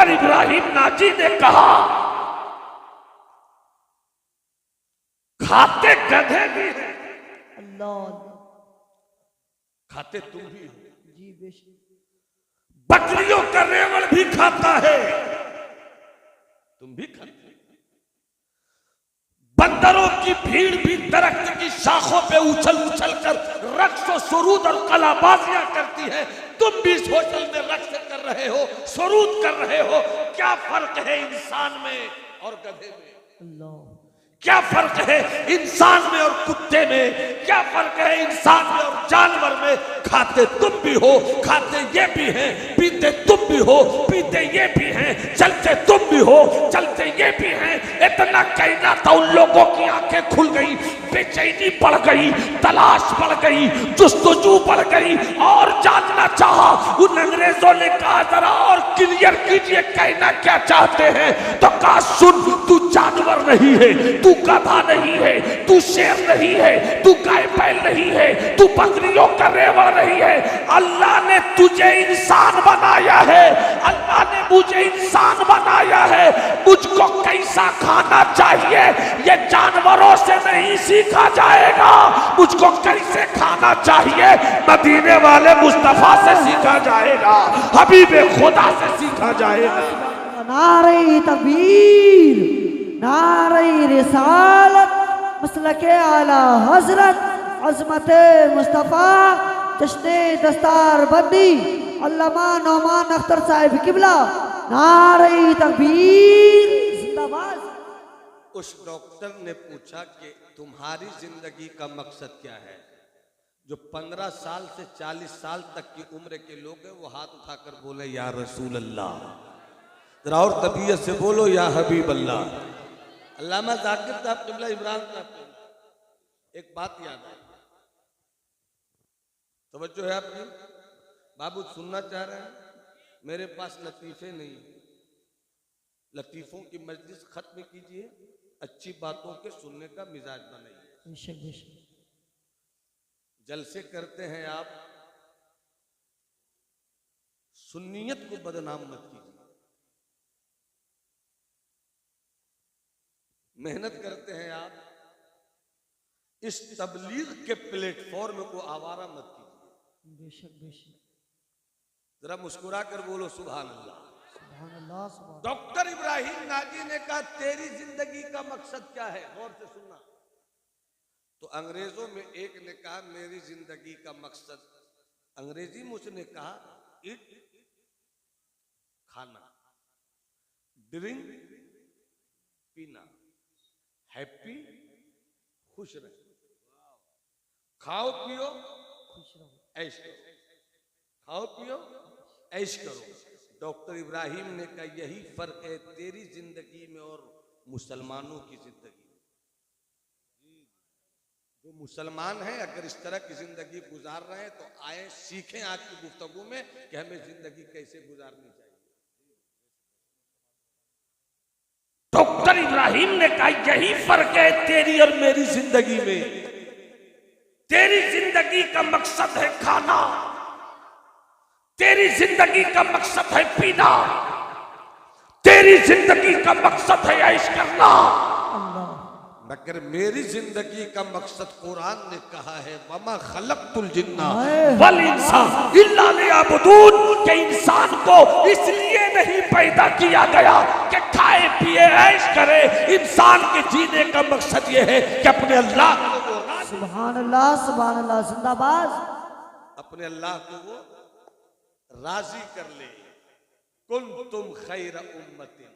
Doctor Ibrahim Nazi ने कहा खाते गधे भी हैं, अल्लाह खाते तुम भी हो, जी बेशक। बकरियों का रेवड़ भी खाता है, तुम भी खाते हो, बंदरों की भीड़ भी दरख्त की शाखों पे उछल उछल कर रक्स और सुरूद और कलाबाजियां करती है, तुम भी इस होटल में रक्स कर रहे हो, सुरूद कर रहे हो। क्या फर्क है इंसान में और गधे में? अल्लाह क्या फर्क है इंसान में और कुत्ते में? क्या फर्क है इंसान में और जानवर में? खाते तुम भी हो, खाते ये भी हैं, पीते तुम भी हो, पीते ये भी हैं, चलते तुम भी हो, चलते ये भी हैं। इतना कहना था, उन लोगों की आंखें खुल गई, बेचैनी बढ़ गई, तलाश बढ़ गई, जुस्तजू बढ़ गई और जानना चाहा। उन अंग्रेजों ने कहा जरा और क्लियर कीजिए कहना क्या चाहते हैं, तो कहा सुन, तू जानवर नहीं है, तू गधा नहीं है, तू शेर नहीं है, तू गाय बैल नहीं है, तू बकरियों का रेवड़ नहीं है, अल्लाह ने तुझे इंसान बनाया है, अल्लाह ने मुझे इंसान बनाया है। मुझको कैसा खाना चाहिए ये जानवरों से नहीं सीखा जाएगा, मुझको कैसे खाना चाहिए मदीने वाले मुस्तफा से सीखा जाएगा, हबीबे खुदा से सीखा जाएगा। नारे तकबीर, नारे रिसालत, मसलके आला हजरत, अजमत मुस्तफ़ा, जश्ने दस्तार बंदी, अल्लामा नौमान अख्तर साहिब किबला, नारे तकबीर, जिंदाबाद। उस डॉक्टर ने पूछा कि तुम्हारी जिंदगी का मकसद क्या है? जो 15 साल से 40 साल तक की उम्र के लोग हैं वो हाथ उठाकर बोले या रसूल अल्लाह, जरा और तबीयत से बोलो या हबीब अल्लाह। अल्लामा जाकिर साहब किबला इमरान साहब, एक बात याद है, तवज्जो है आपकी? बाबू सुनना चाह रहे हैं? मेरे पास लतीफे नहीं, लतीफों की मजलिस खत्म कीजिए, अच्छी बातों के सुनने का मिजाज बनाइए। बेशक बेशक। जलसे करते हैं आप, सुन्नियत को बदनाम मत कीजिए। मेहनत करते हैं आप, इस तबलीग के प्लेटफॉर्म को आवारा मत कीजिए। बेशक बेशक। जरा मुस्कुरा कर बोलो सुभान अल्लाह। सुभान अल्लाह, सुभान। डॉक्टर इब्राहिम नाजी ने कहा तेरी जिंदगी का मकसद क्या है? गौर से सुनना। तो अंग्रेजों में एक ने कहा मेरी जिंदगी का मकसद, अंग्रेजी में उसने कहा इट, खाना, ड्रिंक, पीना, हैप्पी, खुश रहे, खाओ पियो खुश रहो, ऐश करो, खाओ पियो ऐश करो। डॉक्टर इब्राहिम ने कहा यही फर्क है तेरी जिंदगी में और मुसलमानों की जिंदगी में। जो मुसलमान हैं अगर इस तरह की जिंदगी गुजार रहे हैं तो आए सीखें आज की गुफ्तगू में कि हमें जिंदगी कैसे गुजारनी चाहिए। डॉक्टर इब्राहिम ने कहा यही फर्क है तेरी और मेरी जिंदगी में। तेरी जिंदगी का मकसद है खाना, तेरी जिंदगी का मकसद है पीना, तेरी जिंदगी का मकसद है ऐश करना, मगर मेरी जिंदगी का मकसद कुरान ने कहा है वमा खलक़तुल जिन्ना वल इंसा इल्ला लियअबुदून, के इंसान को इसलिए नहीं पैदा किया गया कि खाए पिए ऐश करे। इंसान के जीने का मकसद ये है कि अपने अल्लाह को सुभान अल्लाह, सुभान अल्लाह, जिंदाबाद। अपने अल्लाह को वो राजी कर ले। कुंतुम खैर उम्मतिन,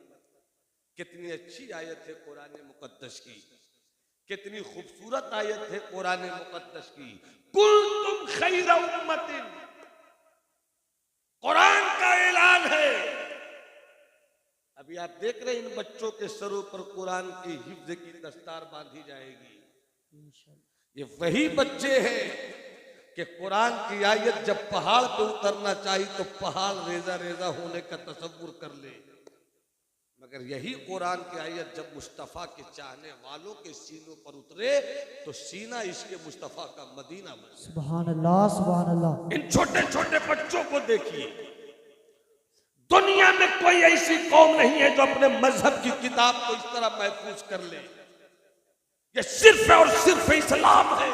कितनी अच्छी आयत है कुरान मुकद्दस की, कितनी खूबसूरत आयत है कुरान मुकद्दस की। कुंतुम खैर उम्मतिन, कुरान का ऐलान है। अभी आप देख रहे हैं इन बच्चों के सरों पर कुरान की हिफ्ज की दस्तार बांधी जाएगी। ये वही बच्चे हैं कि कुरान की आयत जब पहाड़ पे उतरना चाहिए तो पहाड़ रेजा रेजा होने का तसव्वुर कर ले, मगर यही कुरान की आयत जब मुस्तफ़ा के चाहने वालों के सीनों पर उतरे तो सीना इसके मुस्तफ़ा का मदीना बन। सुभान अल्लाह, सुभान अल्लाह। इन छोटे छोटे बच्चों को देखिए, दुनिया में कोई ऐसी कौम नहीं है जो अपने मजहब की किताब को इस तरह महफूज कर ले। ये सिर्फ और सिर्फ इस्लाम है।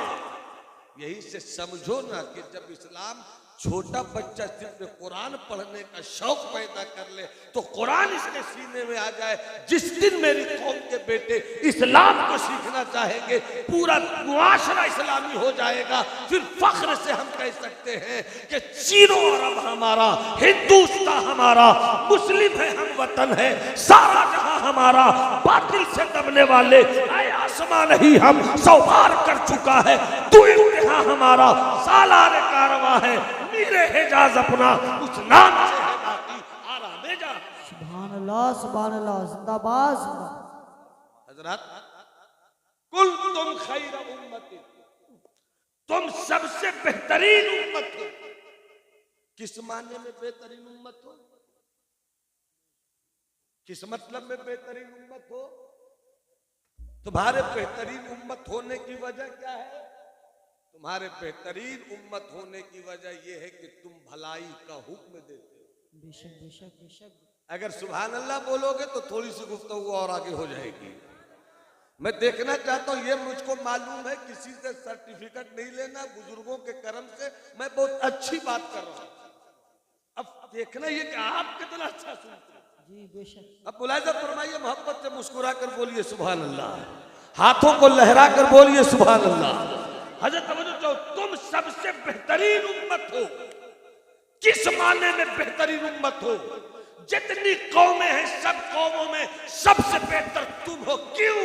यही से समझो ना कि जब इस्लाम छोटा बच्चा सिर्फ कुरान पढ़ने का शौक पैदा कर ले तो कुरान इसके सीने में आ जाए। जिस दिन मेरी कौम के बेटे इस्लाम को सीखना चाहेंगे पूरा मुआशरा इस्लामी हो जाएगा। फिर फख्र से हम कह सकते हैं कि चीनो अरब हमारा, हिंदुस्तान हमारा, मुस्लिम है हम वतन है, सारा जहां हमारा। बातिल से दबने वाले आए आसमान नहीं हम सवार कर चुका है। तू इम्तिहान हमारा सालार कारवा है। मीरे हिजाज अपना उस नाम से है बाकी आरामे जा। सुभान अल्लाह जिंदाबाद जिंदाबाद। हजरत कुल तुम खैर उम्मती, तुम सबसे बेहतरीन उम्मत हो। किस माने में बेहतरीन उम्मत हो? किस मतलब में बेहतरीन उम्मत हो? तुम्हारे बेहतरीन उम्मत होने की वजह क्या है? तुम्हारे बेहतरीन उम्मत होने की वजह यह है कि तुम भलाई का हुक्म देते हो। बेशक बेशक बेशक। अगर सुभान अल्लाह बोलोगे तो थोड़ी सी गुफ्तगू और आगे हो जाएगी। मैं देखना चाहता हूं, ये मुझको मालूम है, किसी से सर्टिफिकेट नहीं लेना, बुजुर्गों के कर्म से मैं बहुत अच्छी बात कर रहा हूं। अब देखना ये कि आप कितना अच्छा सुनते हैं। जी बेशक। अब मुलाहिजा फरमाइए, मोहब्बत से मुस्कुरा कर बोलिए सुभान अल्लाह, हाथों को लहरा कर बोलिए सुभान अल्लाह। हजरत तवज्जो, तुम सबसे बेहतरीन उम्मत हो। किस माने में बेहतरीन उम्मत हो? जितनी कौमें हैं सब कौमों में सबसे बेहतर तुम हो। क्यों?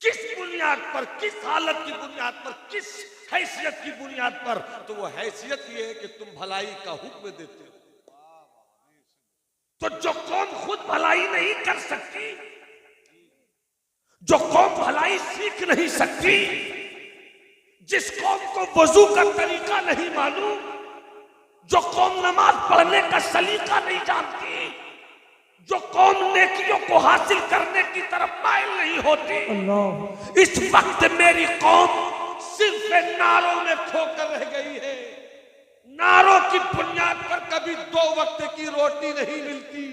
किस बुनियाद पर, किस हालत की बुनियाद पर, किस हैसियत की बुनियाद पर? तो वो हैसियत ये है कि तुम भलाई का हुक्म देते हो। तो जो कौम खुद भलाई नहीं कर सकती, जो कौम भलाई सीख नहीं सकती, जिस कौम को वजू का तरीका नहीं मालूम, जो कौम नमाज पढ़ने का सलीका नहीं जानती, जो कौम नेकियों को हासिल करने की तरफ माइल नहीं होती, अल्लाह। इस वक्त मेरी कौम सिर्फ नारों में खोकर रह गई है। नारों की बुनियाद पर कभी 2 वक्त की रोटी नहीं मिलती।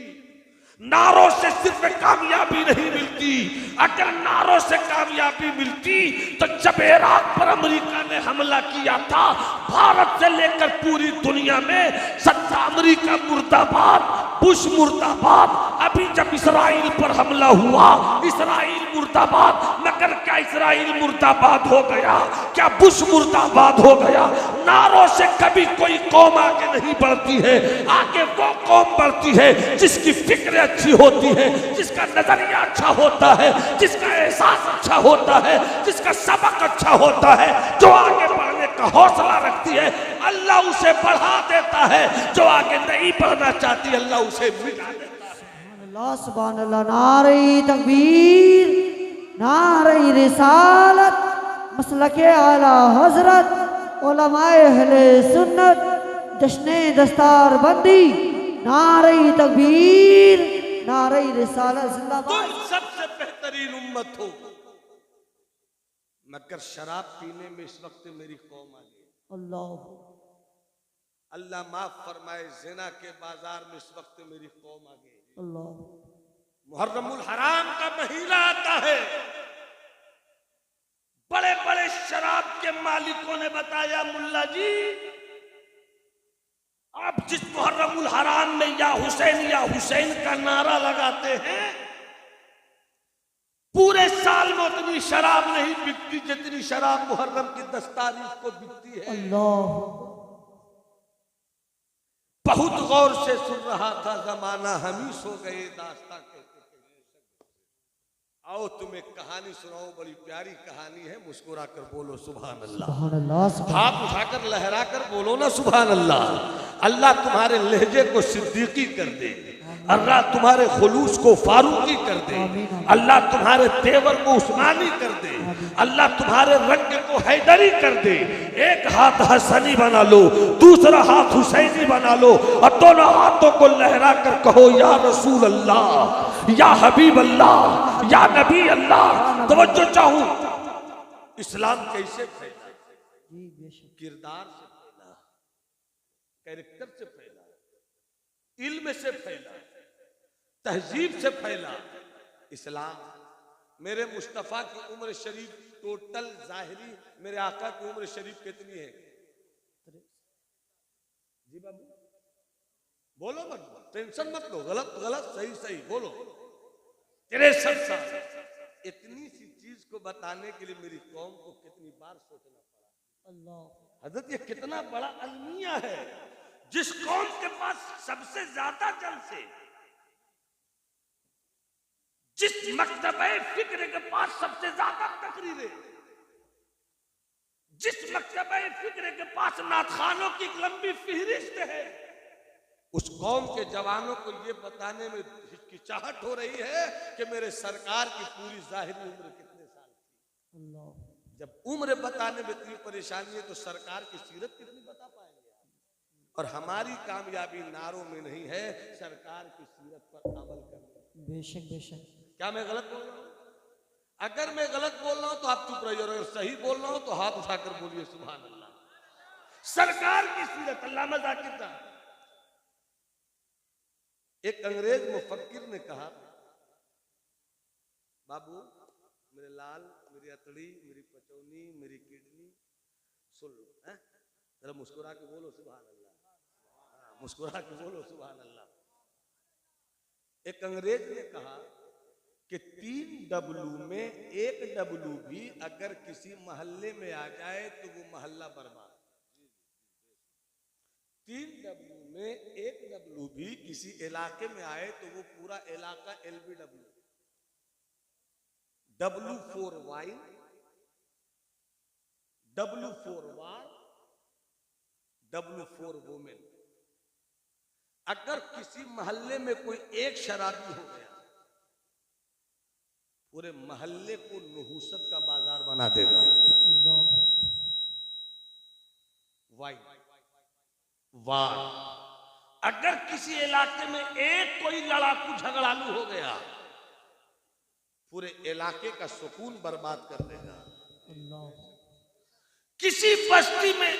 नारों से सिर्फ कामयाबी नहीं मिलती। अगर नारों से कामयाबी मिलती तो जब इराक पर अमेरिका ने हमला किया था, भारत से लेकर पूरी दुनिया में सत्ता अमेरिका मुर्दाबाद, बुश मुर्दाबाद। अभी जब इसराइल पर हमला हुआ, इसराइल मुर्दाबाद। मगर क्या इसराइल मुर्दाबाद हो गया? क्या बुश मुर्दाबाद हो गया? नारों से कभी कोई कौम आगे नहीं बढ़ती है। आगे वो कौम बढ़ती है जिसकी फिक्र अच्छी होती है, जिसका नजरिया अच्छा होता है, जिसका एहसास अच्छा होता है, जिसका सबक अच्छा होता है, जो आगे बढ़ने का हौसला रखती है। अल्लाह उसे बढ़ा देता है। जो आगे नहीं बढ़ना चाहती, अल्लाह उसे मिटा देता है। सुभान अल्लाह। नारे तकबीर, नारे रिसालत, मसलके आला हजरत, उलमाए अहले सुन्नत, जश्ने दस्तार बंदी, नारे तकबीर, नारे रिसालत जिंदाबाद। तुम सबसे बेहतरीन उम्मत हो। मगर शराब पीने में इस वक्त मेरी कौम आ गई। अल्लाह अल्लाह माफ फरमाए, ज़िना के बाजार में इस वक्त मेरी कौम आ गई। अल्लाह। मुहर्रमुल हराम का महीना आता है। बड़े बड़े शराब के मालिकों ने बताया, मुल्ला जी आप जिस मुहर्रमुल हराम में या हुसैन का नारा लगाते हैं, पूरे साल में उतनी शराब नहीं बिकती जितनी शराब मुहर्रम की 10 तारीख को बिकती है। अल्लाह। बहुत गौर से सुन रहा था, जमाना हम ही सो गए दास्तां कहते। आओ तुम्हें कहानी सुनाओ, बड़ी प्यारी कहानी है। मुस्कुरा कर बोलो सुभान अल्लाह। सुभान अल्लाह। हाथ उठाकर लहरा कर बोलो ना सुभान अल्लाह। अल्लाह तुम्हारे लहजे को सिद्दीकी कर दे, अल्लाह तुम्हारे खुलूस को फारूकी कर दे, अल्लाह तुम्हारे तेवर को उस्मानी कर दे, अल्लाह तुम्हारे रंग को हैदरी कर दे। एक हाथ हसनी बना लो, दूसरा हाथ हुसैनी बना लो और दोनों हाथों को लहरा कर कहो, या रसूल अल्लाह, या हबीब अल्लाह, या नबी अल्लाह। तवज्जो चाहूं, इस्लाम कैसे फैला? जी बेशक। किरदार से फैला, कैरेक्टर से फैला। इल्म से फैला, तहजीब से फैला इस्लाम। मेरे मुस्तफ़ा की उम्र शरीफ टोटल जाहिरी, मेरे आका की उम्र शरीफ कितनी है? जी बाबू बोलो मत, टेंशन मत लो, गलत गलत सही सही बोलो। 63 साल। इतनी सी चीज को बताने के लिए मेरी कौम को कितनी बार सोचना पड़ा। अल्लाह हजरत ये कितना बड़ा अलमिया है। जिस कौम के पास सबसे ज्यादा जलसे, जिस मकतबे फिक्र के पास सबसे ज्यादा तकरीरें, जिस मकतबे फिक्र के पास नातखानों की एक लंबी फहरिस्त है, उस कौम के जवानों को ये बताने में हिचकिचाहट हो रही है कि मेरे सरकार की पूरी जाहिरी उम्र कितने साल थी। अल्लाह जब उम्र बताने में इतनी परेशानी है तो सरकार की सीरत कितनी बता पाएंगे? और हमारी कामयाबी नारों में नहीं है, सरकार की सीरत पर अमल करना। बेशक बेशक। क्या मैं गलत बोल रहा हूं? अगर मैं गलत बोल रहा हूं तो आप चुप रहिए, और अगर सही बोल रहा हूं तो हाथ उठाकर बोलिए सुभान अल्लाह। सरकार की सीरत, अल्लामा ज़ाकिर साहब, एक अंग्रेज मुफक्किर ने कहा, बाबू मेरे लाल, मेरी अतड़ी, मेरी पचौनी, मेरी किडनी सुन लो, जरा मुस्कुरा के बोलो सुभान अल्लाह, मुस्कुरा के बोलो सुभान अल्लाह। एक अंग्रेज ने कहा कि 3 डब्लू में 1 डब्लू भी अगर किसी मोहल्ले में आ जाए तो वो मोहल्ला बर्बाद। 3 डब्लू में 1 डब्लू भी किसी इलाके में आए तो वो पूरा इलाका LBW। W for wine, W for war, W for women. अगर किसी मोहल्ले में कोई एक शराबी हो गया, पूरे मोहल्ले को नहुसत का बाजार बना देगा। वाइन वार। अगर किसी इलाके में एक कोई लड़ाकू झगड़ालू हो गया, पूरे इलाके का सुकून बर्बाद कर देगा। किसी बस्ती में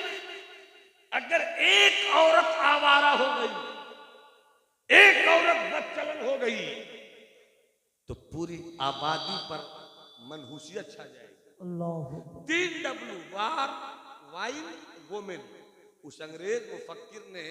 अगर एक औरत आवारा हो गई, एक औरत बदचलन हो गई, तो पूरी आबादी पर मनहूसियत छा जाएगी। 3 डब्लू, वार, वाइन, वुमेन। उस अंग्रेज मुफक्किर ने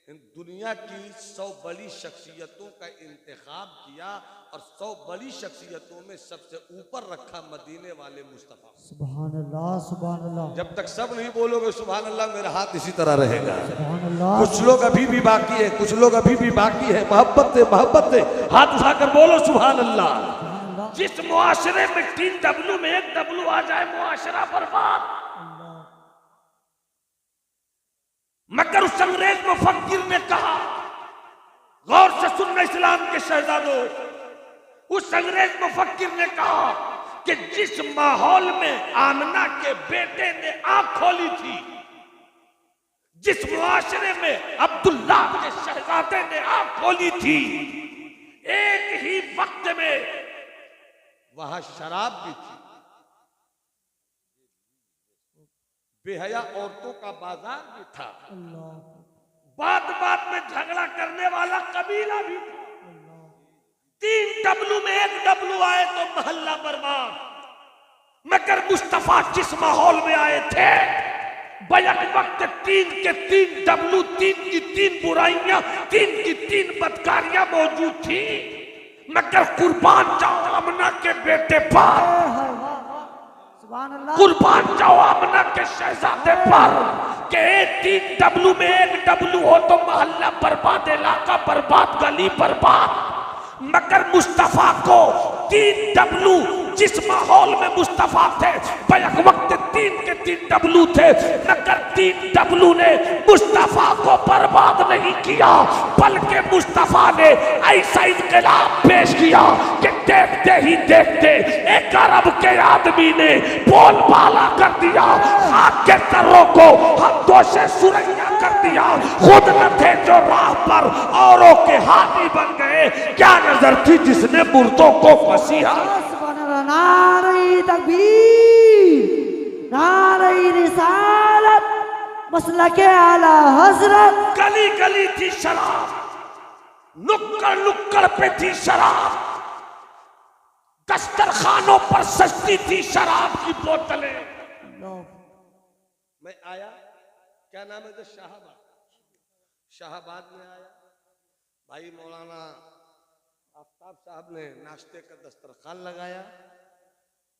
दुनिया की 100 बड़ी शख्सियतों का इंतखाब किया और 100 बड़ी शख्सियतों में सबसे ऊपर रखा मदीने वाले मुस्तफा। सुभान अल्लाह सुभान अल्लाह। जब तक सब नहीं बोलोगे सुभान अल्लाह, मेरा हाथ इसी तरह रहेगा। सुभान अल्लाह। कुछ लोग अभी भी बाकी है, कुछ लोग अभी भी बाकी है। मोहब्बत से मोहब्बत से हाथ उठाकर बोलो सुभान अल्लाह। जिस मुआशरे में 3 डब्लू में 1 डब्लू आ जाए, मुआशरा बर्बाद। मगर उस अंग्रेज मुफक्किर ने कहा, गौर से सुनना इस्लाम के शहजादों, उस अंग्रेज मुफक्किर ने कहा कि जिस माहौल में आमना के बेटे ने आंख खोली थी, जिस मुआशरे में अब्दुल्ला के शहजादे ने आंख खोली थी, एक ही वक्त में वहां शराब भी थी, बेहया औरतों का बाजार भी था, बात बात में झगड़ा करने वाला कबीला भी था। 3 डब्लू में 1 डब्लू आए तो मोहल्ला बर्बाद। मगर मुस्तफा जिस माहौल में आए थे, बैक वक्त 3 के 3 डब्लू, 3 की 3 बुराइयां, 3 की 3 बदकारियां मौजूद थी। मगर कुर्बान जाओ अमना के बेटे पर, कुर्बान जाओ अमना के शहजादे पर, के 3 डब्लू में 1 डब्लू हो तो मोहल्ला बर्बाद, इलाका बर्बाद, गली बर्बाद। मगर मुस्तफा को 3 डब्लू, जिस माहौल में मुस्तफा थे, बैक वक्त 3 के 3 डब्लू थे, मगर 3 डब्लू ने मुस्तफा को बर्बाद नहीं किया, बल्कि मुस्तफा ने ऐसा इनकलाब पेश किया कि देखते ही देखते 1 अरब के आदमी ने बोलबाला कर दिया, खाक के तर्रों को हाथों से सुरैया कर दिया। खुद न थे जो राह पर औरों के हाथी बन गए, क्या नजर थी जिसने मुर्दों को मसीहा। नारे तकबीर, नारे रिसालत, मसलके आला हजरत। गली गली थी शराब, नुक्कड़ नुक्कड़ पे थी शराब, दस्तरखानों पर सस्ती थी शराब की बोतलें। मैं आया, क्या नाम है तो शाहबाद, शाहबाद में आया, भाई मौलाना आफ्ताब साहब ने नाश्ते का दस्तरखान लगाया,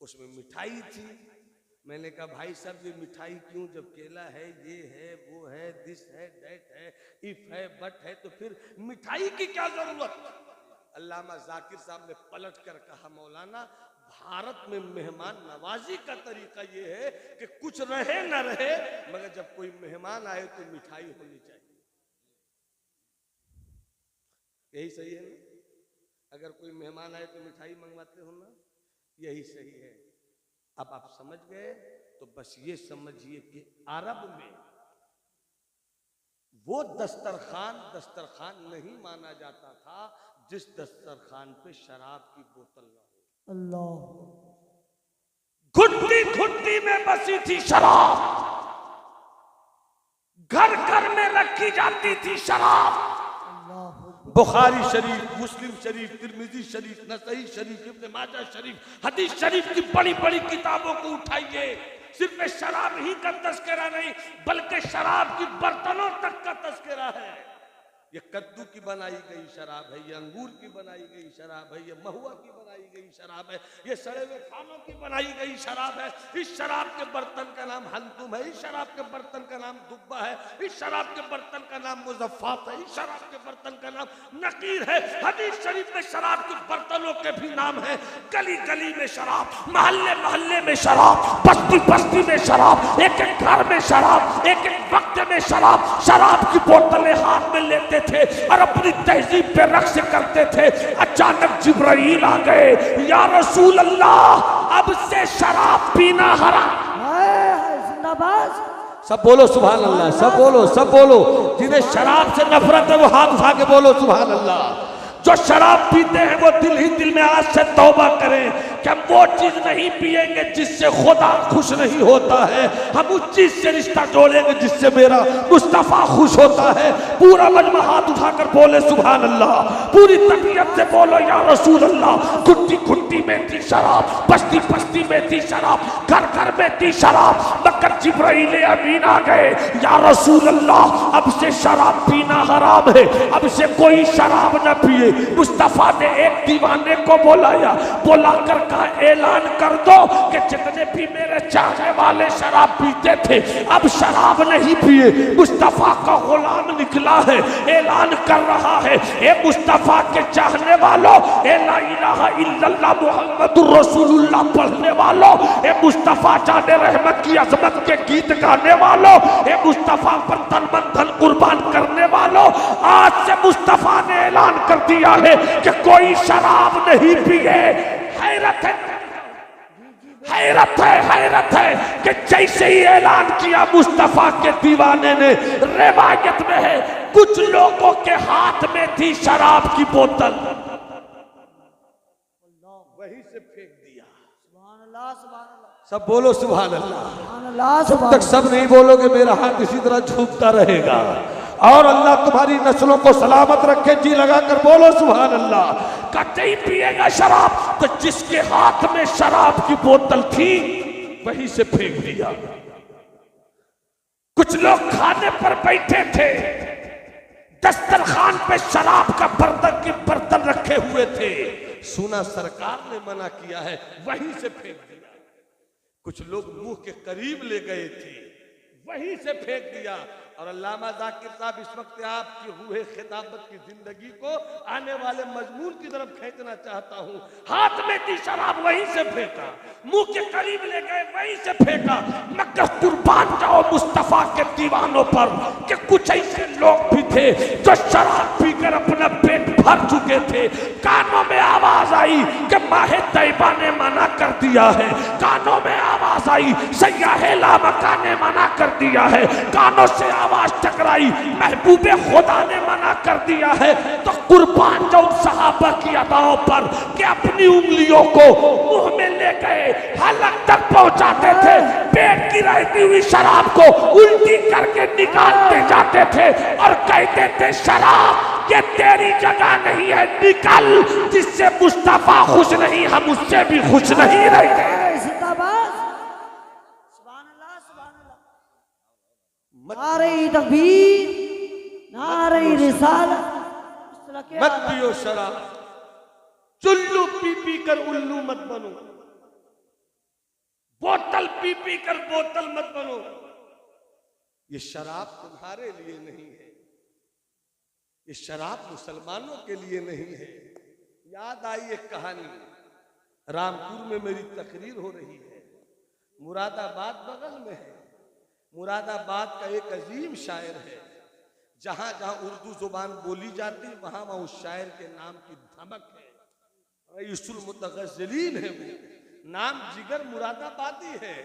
उसमें मिठाई थी। मैंने कहा भाई साहब ये मिठाई क्यों, जब केला है, ये है, वो है, दिस है, दैट है, इफ है, बट है, तो फिर मिठाई की क्या जरूरत। अल्लामा जाकिर साहब ने पलट कर कहा मौलाना भारत में मेहमान नवाजी का तरीका ये है कि कुछ रहे न रहे मगर जब कोई मेहमान आए तो मिठाई होनी चाहिए। यही सही है ना, अगर कोई मेहमान आए तो मिठाई मंगवाते हो ना, यही सही है। अब आप समझ गए तो बस ये समझिए कि अरब में वो दस्तरखान नहीं माना जाता था जिस दस्तरखान पे शराब की बोतल ना हो। अल्लाह, घुट्टी घुट्टी में बसी थी शराब, घर घर में रखी जाती थी शराब। बुखारी शरीफ, मुस्लिम शरीफ, तिरमिजी शरीफ, नसई शरीफ, इब्न माजा शरीफ, हदीस शरीफ की बड़ी बड़ी किताबों को उठाइए, सिर्फ शराब ही का तस्करा नहीं बल्कि शराब की बर्तनों तक का तस्करा है। ये कद्दू की बनाई गई शराब है, ये अंगूर की बनाई गई शराब है, ये महुआ की बनाई गई शराब है, ये सड़े हुए खानों की बनाई गई शराब है। इस शराब के बर्तन का नाम हंतुम है, इस शराब के बर्तन का नाम दुब्बा है, इस शराब के बर्तन का नाम मुजफ्फात है, इस शराब के बर्तन का नाम नकीर है। हदीस शरीफ में शराब के बर्तनों के भी नाम है। गली गली में शराब, मोहल्ले मोहल्ले में शराब, बस्ती बस्ती में शराब, एक एक घर में शराब, एक एक वक्त में शराब। शराब की बोतलें हाथ में लेते थे और अपनी तहजीब पे रक्स करते थे। अचानक जिब्राइल आ गए, या रसूल अल्लाह अब से शराब पीना हराम। जिंदाबाद, सब बोलो सुभान अल्लाह, सब बोलो, सब बोलो। जिन्हें शराब से नफरत है वो हाथ उठा के बोलो सुभान अल्लाह। जो शराब पीते हैं वो दिल ही दिल में आज से तौबा करें कि हम वो चीज नहीं पिएंगे जिससे खुदा खुश नहीं होता है, हम उस चीज से रिश्ता जोड़ेंगे जिससे मेरा मुस्तफा खुश होता है। पूरा मजमा हाथ उठाकर बोले सुभान अल्लाह, पूरी तबीयत से बोलो या रसूल अल्लाह। घुट्टी घुट्टी में थी शराब, बस्ती बस्ती में थी शराब, घर घर में थी शराब, मगर जिब्राइल अमीन आ गए, या रसूल अल्लाह अब से शराब पीना हराम है, अब से कोई शराब न पिए। मुस्तफा ने एक दीवाने को बुलाकर कहा ऐलान कर दो कि जितने भी मेरे चाहने वाले शराब पीते थे अब शराब नहीं पिए। मुस्तफा का गुलाम निकला है, ऐलान कर रहा है, ए मुस्तफा के चाहने वालों, ए ला इलाहा इल्लल्लाह मुहम्मदुर रसूलुल्लाह पढ़ने वालों, ए मुस्तफा जाने रहमत की अजमत के गीत गाने वालों, ए मुस्तफा पर तन मन धन कुर्बान करने वालों, आज से मुस्तफा ने ऐलान कर दिया है कि कोई शराब नहीं पिए। हैरत है, हैरत है, हैरत है कि जैसे ही ऐलान किया मुस्तफा के दीवाने ने, रिवायत में है कुछ लोगों के हाथ में थी शराब की बोतल, वहीं से फेंक दिया। सुभान अल्लाह, सुभान अल्लाह, सब बोलो सुभान अल्लाह। सुभान अल्लाह, जब सुभान तक सब नहीं बोलोगे मेरा हाथ इसी तरह झूमता रहेगा। और अल्लाह तुम्हारी नस्लों को सलामत रखे, जी लगा कर बोलो सुभान अल्लाह। कतई पिएगा शराब तो जिसके हाथ में शराब की बोतल थी वहीं से फेंक दिया। कुछ लोग खाने पर बैठे थे, दस्तरखान पे शराब का बर्तन रखे हुए थे, सुना सरकार ने मना किया है, वहीं से फेंक दिया। कुछ लोग मुंह के करीब ले गए थे, वहीं से फेंक दिया। और अल्लामा जाकिर साहब इस वक्त आपकी रूहे खिताबत की जिंदगी को आने वाले मजमून की तरफ खींचना चाहता हूँ। हाथ में थी शराब वहीं से फेंका, मुंह के करीब ले गए वहीं से फेंका। मगर कुर्बान जाओ मुस्तफा के दीवानों पर कि कुछ ऐसे लोग भी थे जो शराब पीकर अपना पेट भर चुके थे। कानों में आवाज आई कि माहे तैयबा ने मना कर दिया है, कानों में आवाज आई सयाहे लामका ने मना कर दिया है, कानों से आवाज टकराई महबूबे खुदा ने मना कर दिया है। तो कुर्बान जाओ सहाबा की अदाओं पर कि अपनी उंगलियों को मुंह में ले गए, हलक तक पहुंचाते थे, पेट की रहती हुई शराब को उल्टी करके निकालते जाते थे और कहते थे शराब ये तेरी जगह नहीं है, निकल। जिससे मुस्तफा खुश नहीं, हम उससे भी खुश नहीं रहते। जिंदाबाद। सुभान अल्लाह, सुभान अल्लाह। नारे तकबीर, नारे रिसालत। मत पियो शराब, चुल्लू पी पी कर उल्लू मत बनो, बोतल पी पी कर बोतल मत बनो। ये शराब तुम्हारे लिए नहीं है, ये शराब मुसलमानों के लिए नहीं है। याद आई एक कहानी, रामपुर में मेरी तकरीर हो रही है, मुरादाबाद बगल में है। मुरादाबाद का एक अजीम शायर है, जहां जहां उर्दू जुबान बोली जाती वहां वहां उस शायर के नाम की धमक है। रईसुल मुतगज्जिलीन है वो, नाम जिगर मुरादाबादी है।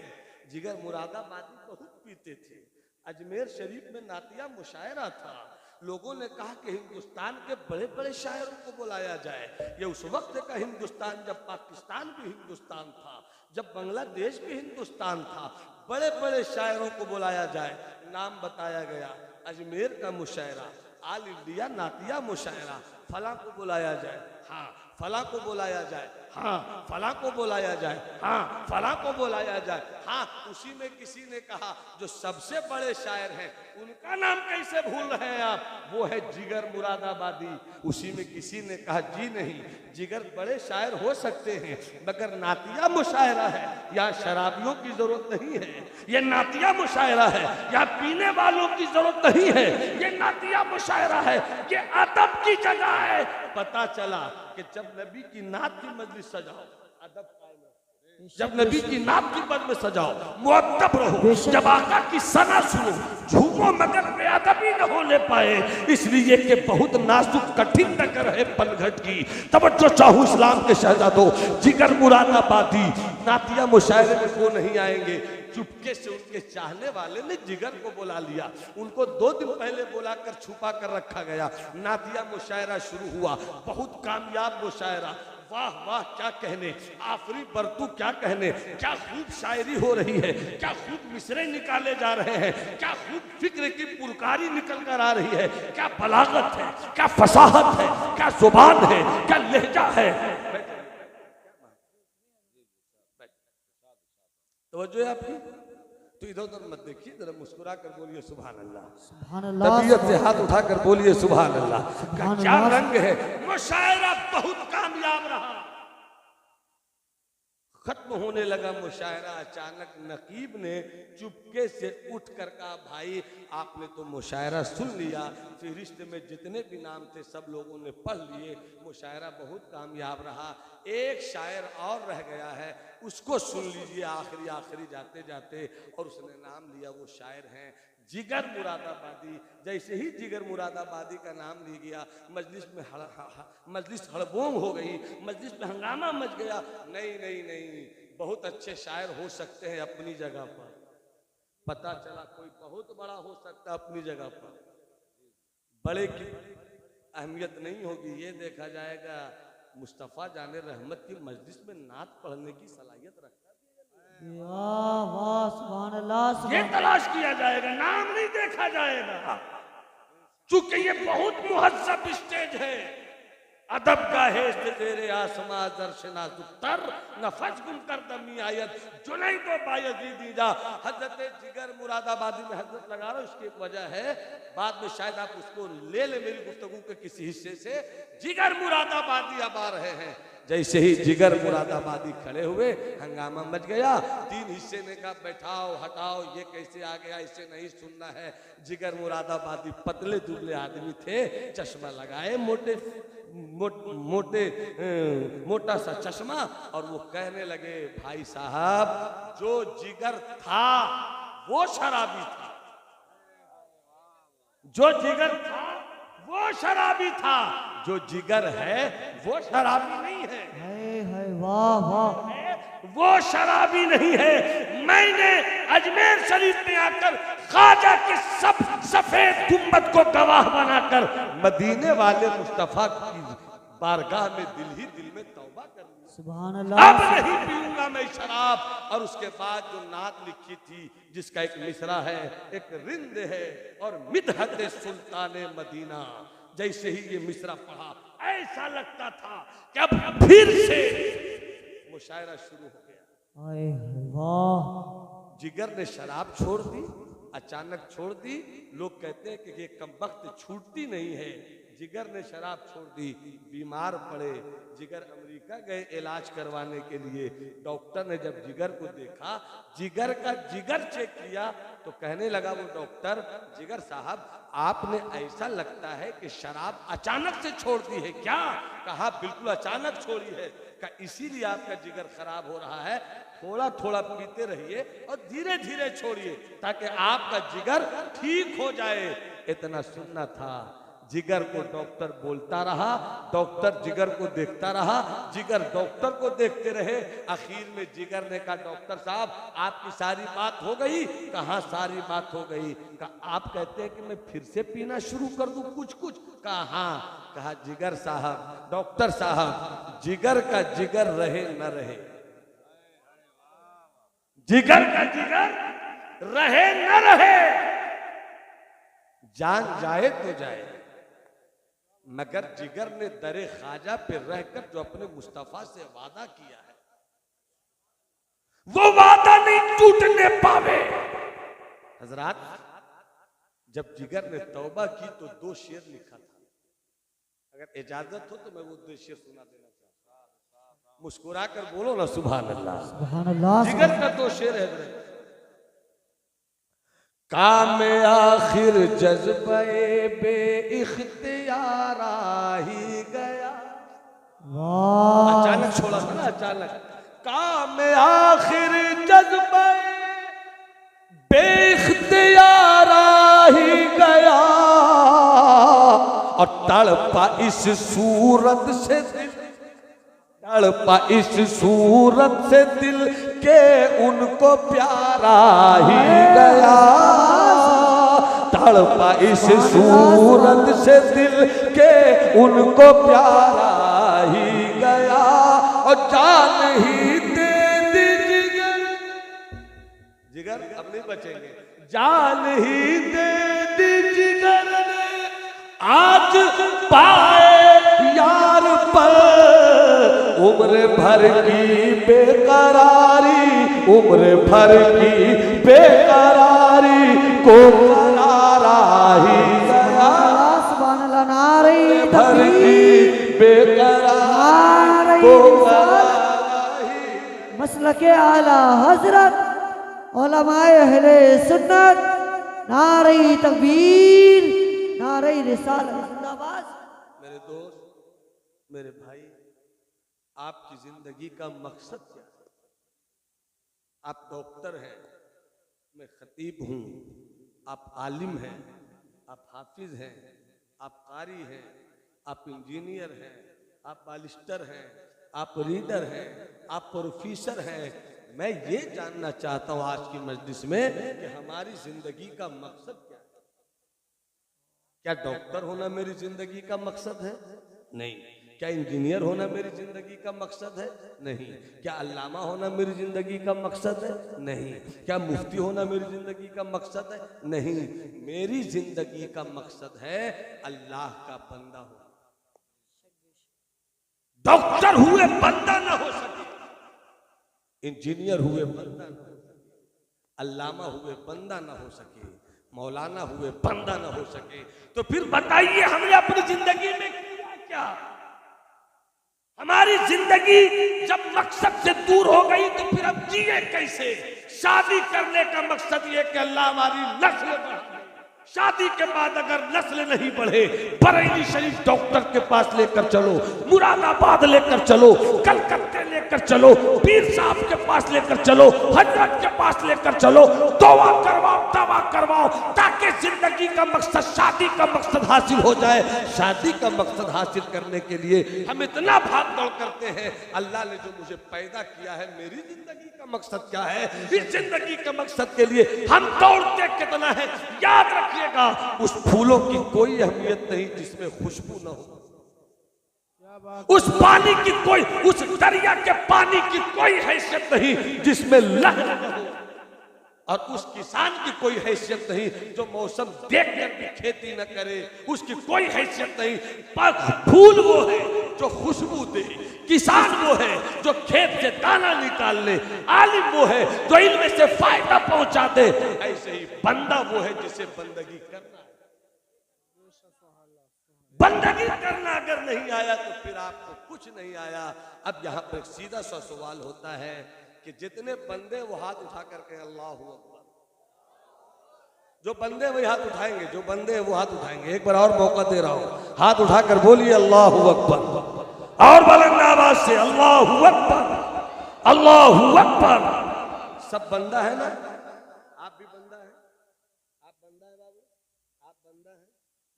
जिगर मुरादाबादी बहुत पीते थे। अजमेर शरीफ में नातिया मुशायरा था। लोगों ने कहा कि हिंदुस्तान के बड़े बड़े शायरों को बुलाया जाए। ये उस वक्त का हिंदुस्तान जब पाकिस्तान भी हिंदुस्तान था, जब बांग्लादेश भी हिंदुस्तान था। बड़े बड़े शायरों को बुलाया जाए। नाम बताया गया, अजमेर का मुशायरा, आल इंडिया नातिया मुशायरा, फलां को बुलाया जाए, हाँ फलां को बुलाया जाए, हाँ फलां को बुलाया जाए, हाँ फलां को बुलाया जाए। हाँ, उसी में किसी ने कहा जो सबसे बड़े शायर हैं उनका नाम कैसे भूल रहे हैं आप, वो है जिगर मुरादाबादी। उसी में किसी ने कहा जी नहीं, जिगर बड़े शायर हो सकते हैं मगर नातिया मुशायरा है, यहाँ शराबियों की जरूरत नहीं है। ये नातिया मुशायरा है, यहाँ पीने वालों की जरूरत नहीं है। ये नातिया मुशायरा है, ये अदब की जगह है। पता चला कि जब नबी की नात की मजलिस सजाओ, अदब कायम है। जब नबी की नात की मजलिस सजाओ, मुअद्दब रहो। जब आका की सना सुनो, झूमो मगर बेअदबी न होने पाए। इसलिए कि बहुत नाजुक कठिन नगर है पनघट की। तवज्जो चाहूं इस्लाम के शहजादों, जिगर मुरादाबादी नातिया मुशायरे में वो नहीं आएंगे। चुपके से उनके चाहने वाले ने जिगर को बुला लिया। उनको 2 दिन पहले बुलाकर छुपा कर रखा गया। नातिया मुशायरा शुरू हुआ, बहुत कामयाब मुशायरा। वाह वाह क्या कहने, आखिरी बरतू क्या कहने, क्या खूब शायरी हो रही है, क्या खूब मिसरे निकाले जा रहे हैं, क्या खूब फिक्र की पुरकारी निकल कर आ रही है, क्या बलागत है, क्या फसाहत है, क्या जुबान है, क्या लहजा है। तवज्जो है आपकी, तो इधर उधर मत देखिए, जरा मुस्कुरा कर बोलिए सुभान अल्लाह। सुभान अल्लाह। तबीयत से हाथ उठाकर बोलिए सुभान अल्लाह। क्या रंग है, मुशायरा बहुत कामयाब रहा। खत्म होने लगा मुशायरा, अचानक नकीब ने चुपके से उठ कर कहा, भाई आपने तो मुशायरा सुन लिया, फहरिस्त में जितने भी नाम थे सब लोगों ने पढ़ लिए, मुशायरा बहुत कामयाब रहा, एक शायर और रह गया है, उसको सुन लीजिए आखिरी आखिरी जाते जाते। और उसने नाम लिया, वो शायर हैं जिगर मुरादाबादी। जैसे ही जिगर मुरादाबादी का नाम लिया गया, मजलिस हड़बोंग हो गई, मजलिस में हंगामा मच गया। नहीं नहीं नहीं, बहुत अच्छे शायर हो सकते हैं अपनी जगह पर। पता चला कोई बहुत बड़ा हो सकता है अपनी जगह पर, बड़े की अहमियत नहीं होगी। ये देखा जाएगा मुस्तफ़ा जाने रहमत की मजलिस में नात पढ़ने की सलाहियत रखता है, वाह सुभान अल्लाह। ये तलाश किया जाएगा, नाम नहीं देखा जाएगा। चूंकि ये बहुत मुहज्जब स्टेज है, अदब का है तेरे आसमा दर्शना दुख्तर नफज गुम कर दमी आयत जुनई तो बायजीदी जा। हजरत जिगर मुरादाबादी में हजरत लगा रहा हूं, इसकी एक वजह है, बाद में शायद आप उसको ले मेरी गुफ्तगू के किसी हिस्से से। जिगर मुरादाबादी अब आ रहे हैं। जैसे ही जिगर मुरादाबादी खड़े हुए, हंगामा मच गया। 3 हिस्से ने कहा बैठाओ हटाओ, ये कैसे आ गया, इसे नहीं सुनना है। जिगर मुरादाबादी पतले दुबले आदमी थे, चश्मा लगाए, मोटा सा चश्मा, और वो कहने लगे, भाई साहब जो जिगर था वो शराबी था, जो जिगर था वो शराबी था, जो जिगर है वो शराबी नहीं है। वाह वाह, वो शराबी नहीं है। मैंने अजमेर शरीफ में आकर ख्वाजा के सब सफेद गुम्बद को गवाह बनाकर मदीने वाले मुस्तफा की बारगाह में दिल ही दिल में तौबा कर ली। सुभान अल्लाह। अब नहीं पीऊंगा मैं शराब। और उसके बाद जो नात लिखी थी, जिसका एक मिसरा है, एक रिंद है और मिदहत सुल्तान मदीना, जैसे ही ये मिसरा पढ़ा ऐसा लगता था कि अब फिर से मुशायरा शुरू हो गया। आए वाह, जिगर ने शराब छोड़ दी, अचानक छोड़ दी। लोग कहते हैं कि ये कमबख्त छूटती नहीं है। जिगर ने शराब छोड़ दी, बीमार पड़े। जिगर अमेरिका गए इलाज करवाने के लिए। डॉक्टर ने जब जिगर को देखा, जिगर का जिगर चेक किया तो कहने लगा वो डॉक्टर, जिगर साहब आपने ऐसा लगता है कि शराब अचानक से छोड़ दी है क्या? कहा बिल्कुल अचानक छोड़ी है। कहा इसीलिए आपका जिगर खराब हो रहा है, थोड़ा थोड़ा पीते रहिए और धीरे धीरे छोड़िए ताकि आपका जिगर ठीक हो जाए। इतना सुनना था। जिगर को डॉक्टर बोलता रहा, डॉक्टर जिगर को देखता रहा, जिगर डॉक्टर को देखते रहे। आखिर में जिगर ने कहा डॉक्टर साहब आपकी सारी बात हो गई? कहा सारी बात हो गई। कहा आप कहते हैं कि मैं फिर से पीना शुरू कर दूं कुछ कुछ? कहा हाँ। कहा जिगर साहब, डॉक्टर साहब, जिगर का जिगर रहे न रहे, जिगर का जिगर रहे न रहे, जान जाए तो जाए, मगर जिगर ने दरे ख्वाजा पे रहकर जो अपने मुस्तफा से वादा किया है वो वादा नहीं टूटने पावे। हजरात, जब जिगर ने तौबा की तो 2 शेर लिखा था। अगर इजाजत हो तो मैं वो 2 शेर सुना देना चाहता हूं। मुस्कुरा कर बोलो ना सुभान अल्लाह। सुभान अल्लाह। जिगर का 2 शेर है। काम आखिर जज्बे बे इख्तियार ही गया। वाह, अचानक छोड़ा था ना, अचानक। काम आखिर जज्बे बे इख्तियार ही गया और तड़पा इस सूरत से, तड़पा इस सूरत से दिल के उनको प्यारा ही गया। तड़पा इस सूरत से दिल के उनको प्यारा ही गया और जान ही दे दी जिगर। जिगर अब नहीं बचेंगे। जान ही दे दी जिगर ने आज पाए यार पर, उम्र भर की बेकरारी, उम्र भर की बेकरारी को करारा ही गया। सुभान अल्लाह। नारे भर की बेकरारी को करारा ही। मसलके आला हजरत उलमाए अहले सुन्नत, नारे तकबीर, नारे रिसालत जिंदाबाद। मेरे दोस्त, मेरे भाई, आपकी जिंदगी का मकसद क्या है? आप डॉक्टर हैं, मैं खतीब हूं, आप आलिम हैं, आप हाफिज हैं, आप कारी हैं, आप इंजीनियर हैं, आप बालिस्टर हैं, आप रीडर हैं, आप प्रोफेसर हैं। मैं ये जानना चाहता हूं आज की मजलिस में कि हमारी जिंदगी का मकसद क्या है? क्या डॉक्टर होना मेरी जिंदगी का मकसद है? नहीं। क्या इंजीनियर होना मेरी जिंदगी का मकसद है? नहीं। क्या अल्लामा होना मेरी जिंदगी का मकसद है? नहीं। क्या मुफ्ती होना मेरी जिंदगी का मकसद है? नहीं। मेरी जिंदगी का मकसद है अल्लाह का बंदा हो। डॉक्टर हुए बंदा ना हो सके, इंजीनियर हुए बंदा ना हो सके, अल्लामा हुए बंदा ना हो सके, मौलाना हुए बंदा ना हो सके, तो फिर बताइए हमने अपनी जिंदगी में किया क्या? हमारी जिंदगी जब मकसद से दूर हो गई तो फिर अब जिए कैसे? शादी करने का मकसद ये कि अल्लाह हमारी नस्ल बढ़े। शादी के बाद अगर नस्ल नहीं बढ़े, बरेली शरीफ डॉक्टर के पास लेकर चलो, मुरादाबाद लेकर चलो, कलकत्ते लेकर चलो, पीर साहब के पास लेकर चलो, हजरत के पास लेकर चलो, दवा करवाओ, दवा करवाओ, ताकि जिंदगी का मकसद, शादी का मकसद हासिल हो जाए। शादी का मकसद हासिल करने के लिए हम इतना भाग दौड़ करते हैं। अल्लाह ने जो मुझे पैदा किया है, मेरी जिंदगी का मकसद क्या है? इस जिंदगी के मकसद के लिए हम दौड़ते कितना है? याद रखिएगा, उस फूलों की कोई अहमियत नहीं जिसमें खुशबू न हो, उस पानी की कोई, उस दरिया के पानी की कोई हैसियत नहीं जिसमें लहर न हो। और उस किसान की कोई हैसियत नहीं जो मौसम देखकर भी खेती न करे, उसकी कोई हैसियत नहीं। फूल वो है जो खुशबू दे, किसान वो है जो खेत से दाना निकाल ले, आलिम वो है जो इल्म से फायदा पहुंचा दे, ऐसे ही बंदा वो है जिसे बंदगी करना है। बंदगी करना अगर नहीं आया तो फिर आपको कुछ नहीं आया। अब यहाँ पर सीधा सा सवाल होता है कि जितने बंदे वो हाथ उठा करके अल्लाह हू अकबर, जो बंदे वही हाथ उठाएंगे, जो बंदे वो हाथ उठाएंगे। एक बार और मौका दे रहा हूं, हाथ उठाकर बोलिए अल्लाह हू अकबर, और बुलंद आवाज से अल्लाह हू अकबर, अल्लाह हू अकबर। सब बंदा है ना? आप भी बंदा है, आप बंदा है बाबू, आप बंदा है,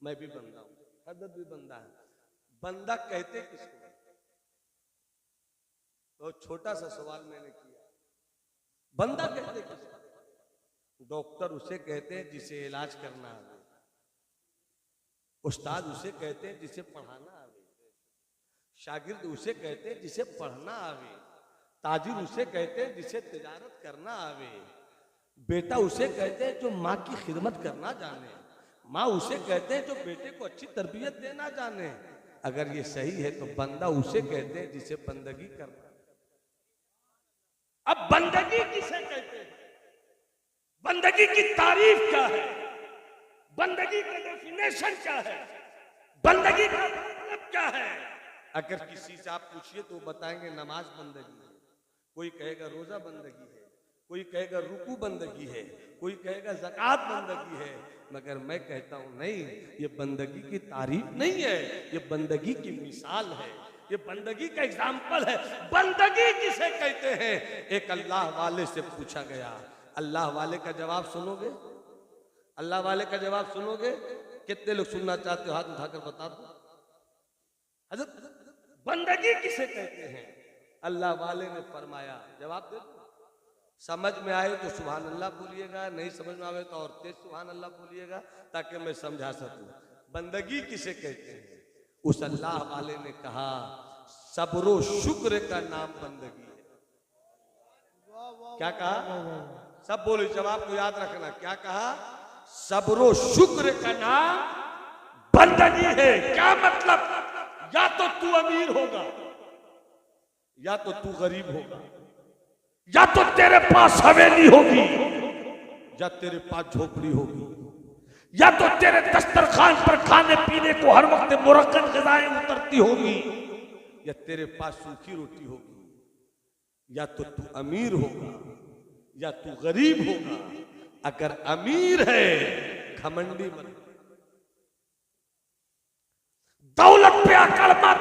मैं भी बंदा हूं, हजरत भी बंदा है। बंदा कहते किसको? तो छोटा सा सवाल मैंने किया, बंदा कहते किसको? डॉक्टर उसे कहते हैं जिसे इलाज करना आवे, उस्ताद उसे कहते हैं जिसे पढ़ाना आवे, शागिर्द उसे कहते हैं जिसे पढ़ना आवे, ताजिर उसे कहते हैं जिसे तिजारत करना आवे, बेटा उसे कहते हैं जो माँ की खिदमत करना जाने, माँ उसे कहते हैं जो बेटे को अच्छी तरबियत देना जाने। अगर ये सही है तो बंदा उसे कहते हैं जिसे बंदगी करना। अब बंदगी किसे कहते हैं? बंदगी की तारीफ क्या है? बंदगी का डेफिनेशन क्या है? बंदगी का मतलब क्या है? अगर किसी से आप पूछिए तो बताएंगे नमाज बंदगी है, कोई कहेगा रोजा बंदगी है, कोई कहेगा रुकू बंदगी है, कोई कहेगा ज़कात बंदगी है। मगर मैं कहता हूं नहीं, ये बंदगी की तारीफ नहीं है, ये बंदगी की मिसाल है, ये बंदगी का एग्जाम्पल है। बंदगी किसे कहते हैं? एक अल्लाह वाले से पूछा गया। अल्लाह वाले का जवाब सुनोगे? अल्लाह वाले का जवाब सुनोगे? कितने लोग सुनना चाहते हो? हाथ उठाकर बता दो। हज़रत बंदगी किसे कहते हैं? अल्लाह वाले ने फरमाया, जवाब दे दो। समझ में आए तो सुभान अल्लाह बोलिएगा, नहीं समझ में आए तो और तेज सुभान अल्लाह बोलिएगा, ताकि मैं समझा सकूं। बंदगी किसे कहते हैं? उस अल्लाह वाले ने कहा सब्र शुक्र का नाम बंदगी है। क्या कहा? सब बोले, जवाब को याद रखना। क्या कहा? सब्र शुक्र का नाम बंदगी है। क्या मतलब? या तो तू अमीर होगा, या तो तू गरीब होगा, या तो तेरे पास हवेली होगी, या तेरे पास झोपड़ी होगी, या तो तेरे दस्तरखान पर खाने पीने को हर वक्त मुरक्कत ग़िज़ाएं उतरती होगी, या तेरे पास सूखी रोटी होगी। या तो तू अमीर होगा या तू गरीब होगा। अगर अमीर है घमंडी मत, दौलत पे अकड़ मत,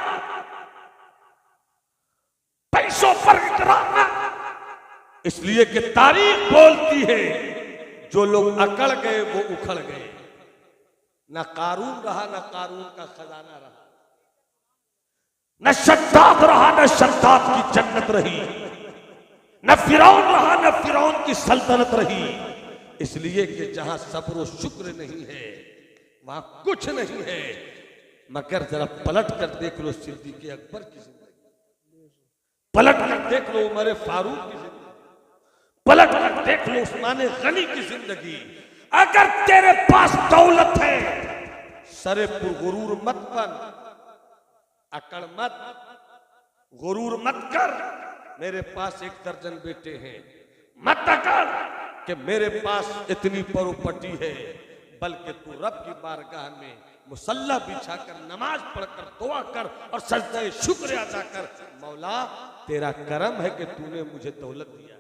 पैसों पर इकरार मत। इसलिए कि तारीख बोलती है जो लोग अकड़ गए वो उखड़ गए। न कारून रहा न कारून का खजाना रहा, न शद्दाद रहा न शद्दाद की जन्नत रही, न फिरौन रहा न फिरौन की सल्तनत रही। इसलिए कि जहां सब्र और शुक्र नहीं है वहां कुछ नहीं है। मगर जरा पलट कर देख लो सिद्दीक़ अकबर की जिंदगी, पलट कर देख लो उमर फारूक की जिंदगी, पलट कर देख लो उस्मान गनी की जिंदगी। अगर तेरे पास दौलत है, सरे पुरगुरूर मत बन, अकड़ मत, गुरूर मत कर। मेरे पास 1 दर्जन बेटे हैं, मत अकड़ कि मेरे पास इतनी प्रॉपर्टी है, बल्कि तू रब की बारगाह में मुसल्ला बिछाकर नमाज पढ़कर दुआ कर और सजदा शुक्र अदा कर। मौला तेरा करम है कि तूने मुझे दौलत दिया,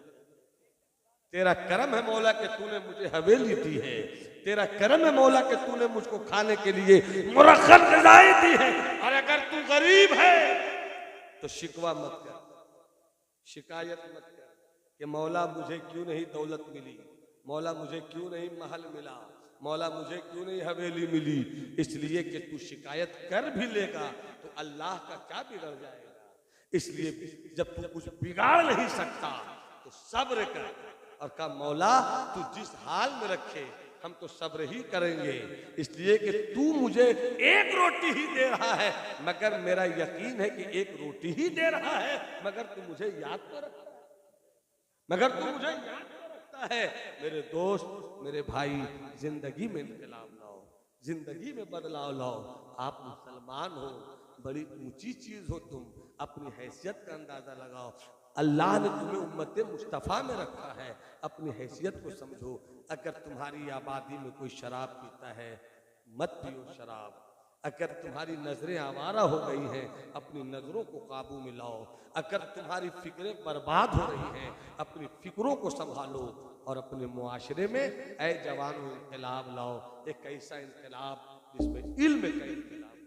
तेरा करम है मौला कि तूने मुझे हवेली दी है, तेरा करम है मौला कि तूने मुझको खाने के लिए मुरक्कत ग़िज़ाएं दी है। और अगर तू गरीब है तो शिकवा मत कर, शिकायत मत कर कि मौला मुझे क्यों नहीं दौलत मिली, मौला मुझे क्यों नहीं महल मिला, मौला मुझे क्यों नहीं हवेली मिली। इसलिए कि तू शिकायत कर भी लेगा तो अल्लाह का क्या बिगड़ जाएगा। इसलिए जब तू कुछ बिगाड़ नहीं सकता तो सब्र कर और कहा मौला तू जिस हाल में रखे हम तो सब्र ही करेंगे। इसलिए कि तू मुझे 1 रोटी ही दे रहा है, मगर मेरा यकीन है कि 1 रोटी ही दे रहा है, मगर तू मुझे याद तो रखता है, मगर तू मुझे याद तो रखता होता है। मेरे दोस्त, मेरे भाई, जिंदगी में इनकलाब लाओ, जिंदगी में बदलाव लाओ। आप मुसलमान हो, बड़ी ऊंची चीज हो तुम, अपनी हैसियत का अंदाजा लगाओ। अल्लाह ने तुम्हें उम्मत मुस्तफ़ा में रखा है, अपनी हैसियत को समझो। अगर तुम्हारी आबादी में कोई शराब पीता है, मत पियो शराब। अगर तुम्हारी नजरें आवारा हो गई हैं, अपनी नजरों को काबू में लाओ। अगर तुम्हारी फिक्रें बर्बाद हो रही हैं, अपनी फिक्रों को संभालो और अपने मुआशरे में ऐ जवानों इनकलाब लाओ। एक ऐसा इनकलाब जिसमें इल्म का इनकलाब हो,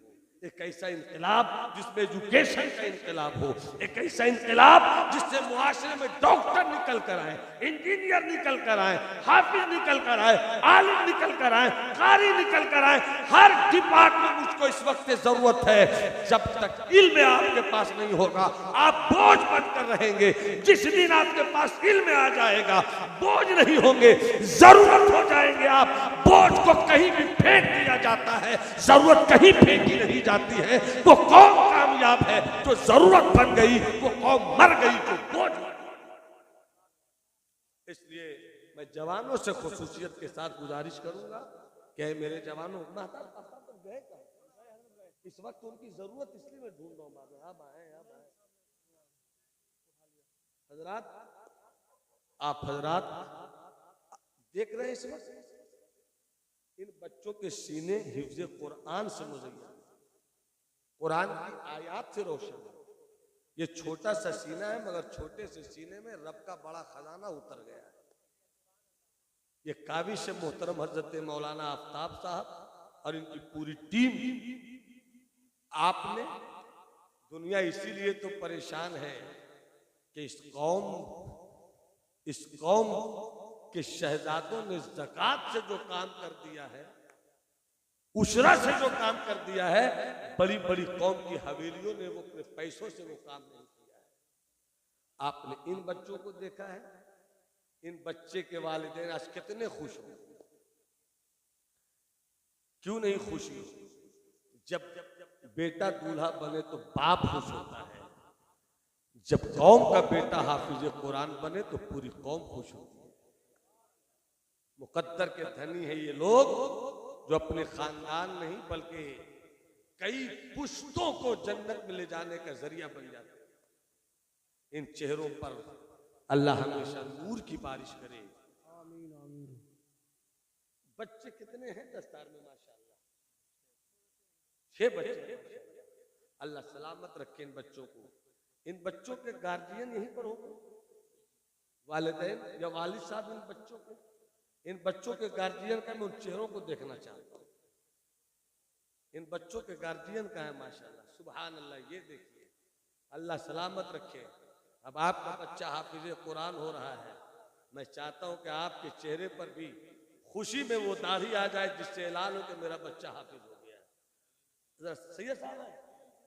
एक ऐसा इनकलाब जिसमें एजुकेशन का इनकलाब हो, एक ऐसा इनकलाब जिससे मुआशरे में डॉक्टर निकल कर आए, इंजीनियर निकल कर आए, हाफिज निकल कर आए, आलिम निकल कर आए, कारी निकल कर आए। हर डिपार्टमेंट मुझको इस वक्त जरूरत है। जब तक इल्म आपके पास नहीं होगा, आप बोझ बनकर रहेंगे। जिस दिन आपके पास इल्म आ जाएगा, बोझ नहीं होंगे, जरूरत हो जाएंगे आप। बोझ को कहीं भी फेंक दिया जाता है, जरूरत कहीं फेंकी नहीं जाती है। वो कौम कामयाब है जो जरूरत बन गई, वो कौम मर गई जो बोझ बन गई। इसलिए मैं जवानों से खुसूसियत के साथ गुजारिश करूंगा कि मेरे जवानों, माता पापा तो गए कहाँ? इस वक्त उनकी जरूरत इसलिए मैं ढूंढ रहा हूँ। आप आए, आप आए हजरात, आप हजरात देख रहे हैं इस वक्त इन बच्चों के सीने हिफ्ज कुरान से मुज़य्यन, कुरान की आयत से रोशन है। ये छोटा सा सीना है, मगर छोटे से सीने में रब का बड़ा खजाना उतर गया है। ये काबिश मोहतरम हजरत मौलाना आफ्ताब साहब और इनकी पूरी टीम, आपने दुनिया इसीलिए तो परेशान है कि इस कौम के शहजादों ने ज़कात से जो काम कर दिया है, उशरा से जो काम कर दिया है, बड़ी बड़ी कौम की हवेलियों ने वो अपने पैसों से वो काम नहीं किया है। आपने इन बच्चों को देखा है, इन बच्चे के वालिदैन आज कितने खुश हो। क्यों नहीं खुशी? जब बेटा दूल्हा बने तो बाप खुश होता है, जब कौम का बेटा हाफिज कुरान बने तो पूरी कौम खुश होती है। मुकद्दर के धनी है ये लोग जो अपने खानदान नहीं बल्कि कई पुश्तों को जन्नत में ले जाने का जरिया बन जाते हैं। इन चेहरों पर अल्लाह हमेशा नूर की बारिश करे। आमीन आमीन। बच्चे कितने हैं दस्तार में? माशाअल्लाह 6 बच्चे। अल्लाह सलामत रखे इन बच्चों को। इन बच्चों के गार्जियन यहीं पर होंगे, वालिदैन या वालिद साहब इन बच्चों के, इन बच्चों के गार्जियन का मैं उन चेहरों को देखना चाहता हूँ। इन बच्चों के गार्जियन का है माशाअल्लाह, सुभान अल्लाह। ये देखिए, अल्लाह सलामत रखे। अब आपका बच्चा हाफिज कुरान हो रहा है। मैं चाहता हूँ कि आपके चेहरे पर भी खुशी में वो दाढ़ी आ जाए जिससे ऐलान हो कि मेरा बच्चा हाफिज हो गया है। सैयद साहब है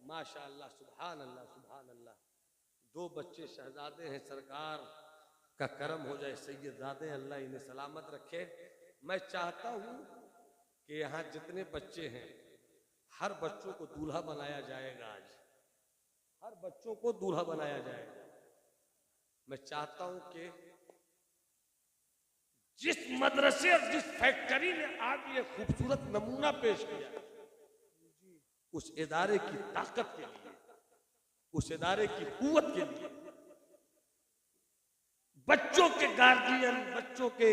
माशाअल्लाह, सुभान अल्लाह, सुभान अल्लाह। 2 बच्चे शहजादे हैं, सरकार का करम हो जाए, सैयदजादे, अल्लाह इन्हें सलामत रखे। मैं चाहता हूं कि यहाँ जितने बच्चे हैं, हर बच्चों को दूल्हा बनाया जाएगा। आज हर बच्चों को दूल्हा बनाया जाएगा। मैं चाहता हूं कि जिस मदरसे और जिस फैक्ट्री ने आज ये खूबसूरत नमूना पेश किया, उस इदारे की ताकत के लिए, उस इदारे की कुव्वत के लिए, बच्चों के गार्जियन, बच्चों के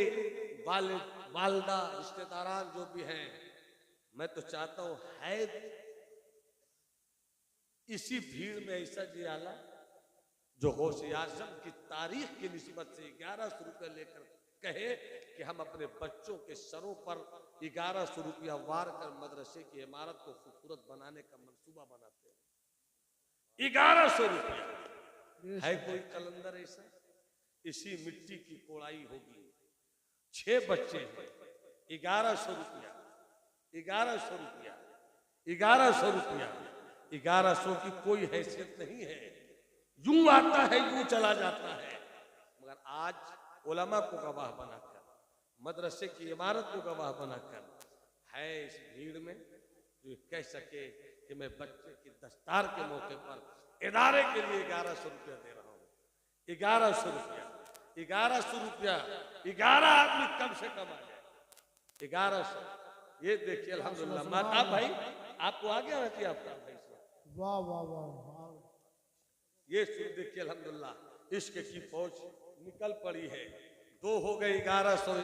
वालिदा, रिश्तेदारान जो भी हैं, मैं तो चाहता हूं है इसी भीड़ में ऐसा जी आला जो गौसे आज़म की तारीख की निस्बत से 1100 रुपये लेकर कहे कि हम अपने बच्चों के सरों पर 1100 रुपया वार कर मदरसे की इमारत को खूबसूरत बनाने का मंसूबा बनाते हैं। 1100 रुपया है कोई कलंदर ऐसा? इसी मिट्टी की कोड़ाई होगी। 6 बच्चे हैं, 1100 रुपया, 1100 रुपया, 1100 रुपया, 1100 की कोई हैसियत नहीं है। यूं आता है, यूं चला जाता है। मगर आज उलमा को गवाह बनाकर, मदरसे की इमारत को गवाह बनाकर है इस भीड़ में जो कह सके कि मैं बच्चे की दस्तार के मौके पर इदारे के लिए 1100 रुपया दे रहा हूँ। 1100 रुपया, 1100 रुपया 11 आदमी कम से कम आ जाए 1100। ये देखिए अल्हम्दुलिल्लाह। माता भाई आपको आ गया रहती है आपका भाई साहब। वाह वाह वाह। ये सुन देखिए अल्हम्दुलिल्लाह इश्क की फौज निकल पड़ी है। 2 हो गए 1100।